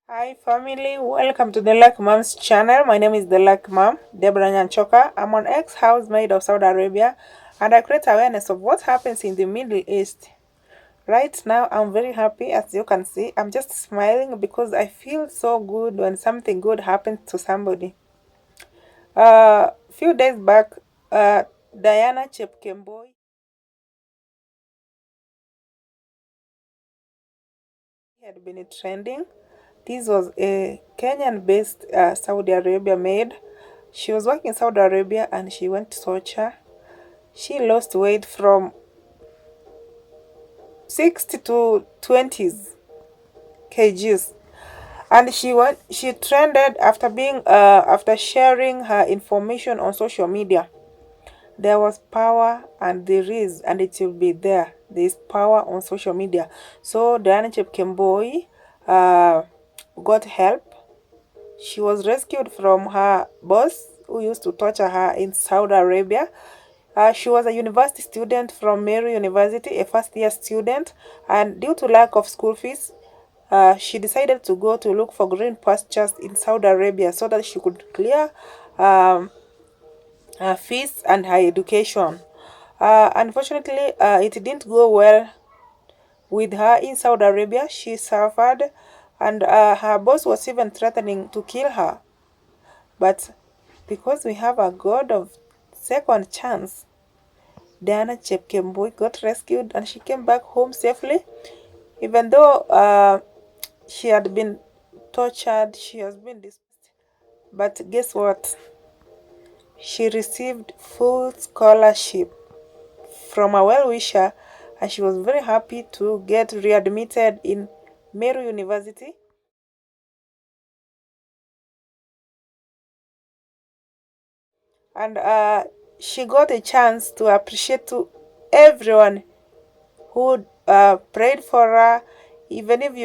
Hi family, welcome to the Luck Mom's channel. My name is the Luck Mom, Deborah Nyanchoka. I'm an ex-housemaid of Saudi Arabia and I create awareness of what happens in the Middle East. Right now, I'm very happy as you can see. I'm just smiling because I feel so good when something good happens to somebody. Few days back, Diana Chepkemboi had been trending. This was a Kenyan-based Saudi Arabia maid. She was working in Saudi Arabia and she went to torture. She lost weight from 60 to 20s kgs, and she trended after after sharing her information on social media. There was power, and there is, and it will be there. There is power on social media. So Diana Chepkemboi uh, got help. She was rescued from her boss who used to torture her in Saudi Arabia. She was a university student from Meru University, a first year student, and due to lack of school fees, she decided to go to look for green pastures in Saudi Arabia so that she could clear um, her fees and her education. Unfortunately, it didn't go well with her in Saudi Arabia. She suffered, and her boss was even threatening to kill her. But because we have a God of second chance, Diana Chepkemboi got rescued and she came back home safely. Even though she had been tortured, she has been dismissed. But guess what? She received full scholarship from a well wisher and she was very happy to get readmitted in Meru University. And she got a chance to appreciate to everyone who prayed for her. Even if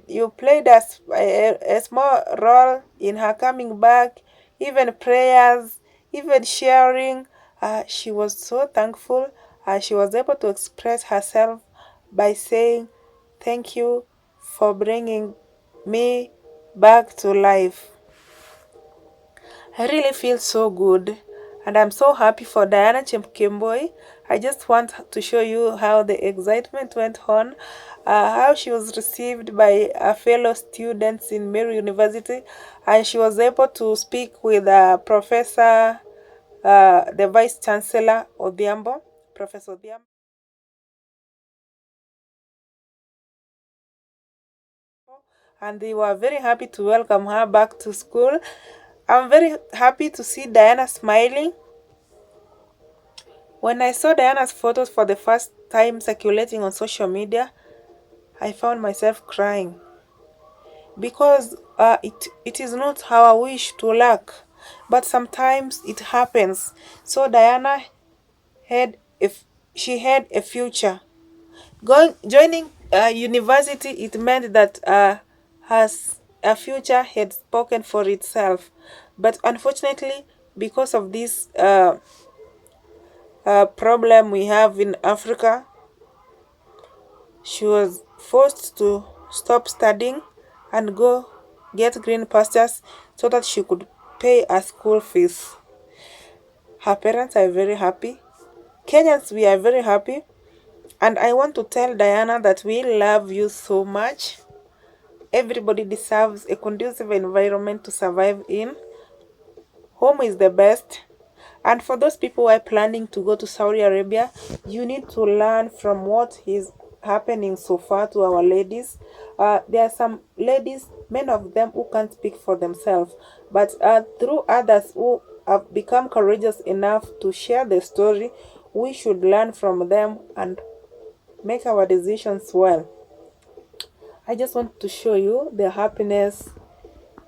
you played a small role in her coming back, even prayers, even sharing. She was so thankful. She was able to express herself by saying, "Thank you for bringing me back to life." I really feel so good and I'm so happy for Diana Chepkemboi. I just want to show you how the excitement went on, how she was received by her fellow students in Meru University, and she was able to speak with Professor, the Vice Chancellor Odhiambo, Professor Odhiambo. And they were very happy to welcome her back to school. I'm very happy to see Diana smiling. When I saw Diana's photos for the first time circulating on social media, I found myself crying because it is not our wish to lack, but sometimes it happens. So Diana had she had a future. Going joining university, it meant that has a future had spoken for itself, but unfortunately, because of this problem we have in Africa, she was forced to stop studying and go get green pastures so that she could pay her school fees. Her parents are very happy. Kenyans, we are very happy. And I want to tell Diana that we love you so much. Everybody deserves a conducive environment to survive in. Home is the best. And for those people who are planning to go to Saudi Arabia, you need to learn from what is happening so far to our ladies. There are some ladies, many of them who can't speak for themselves, but through others who have become courageous enough to share the story, we should learn from them and make our decisions well. I just want to show you the happiness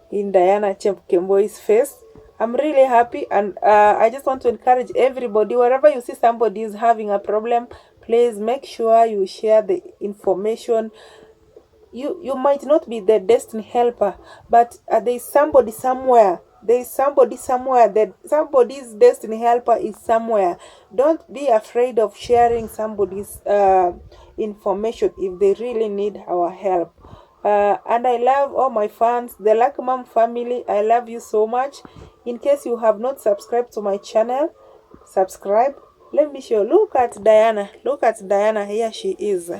in Diana Chepkemboi's face. I'm really happy, and I just want to encourage everybody wherever you see somebody is having a problem, please make sure you share the information. You might not be the destiny helper, but there is somebody somewhere. There is somebody somewhere that somebody's destiny helper is somewhere. Don't be afraid of sharing somebody's information if they really need our help. And I love all my fans, the Lucky Mom family. I love you so much. In case you have not subscribed to my channel, subscribe. Let me show. Look at Diana. Look at Diana. Here she is.